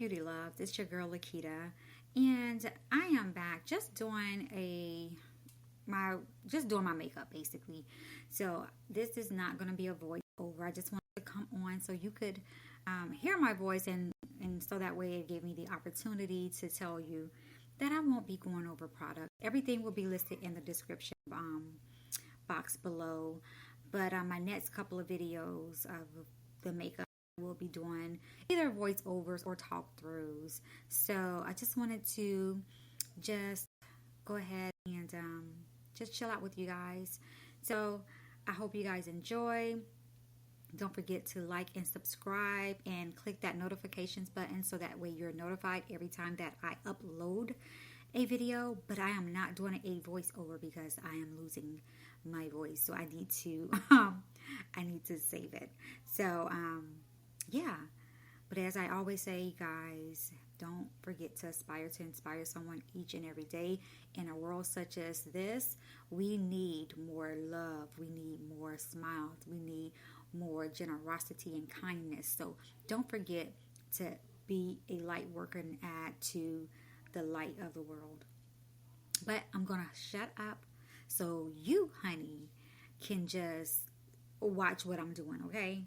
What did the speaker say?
beauty loves? It's your girl Lakita, and I am back just doing my makeup basically. So this is not going to be a voiceover. I just wanted to come on so you could hear my voice, and so that way it gave me the opportunity to tell you that I won't be going over products. Everything will be listed in the description box below. But my next couple of videos of the makeup, will be doing either voiceovers or talk throughs. So I just wanted to just go ahead and just chill out with you guys. So I hope you guys enjoy. Don't forget to like and subscribe and click that notifications button so that way you're notified every time that I upload a video. But I am not doing a voiceover because I am losing my voice, so I need to save it. So yeah, but as I always say, guys, don't forget to aspire to inspire someone each and every day. In a world such as this, we need more love, we need more smiles, we need more generosity and kindness. So don't forget to be a light worker and add to the light of the world. But I'm gonna shut up so you, honey, can just watch what I'm doing, okay?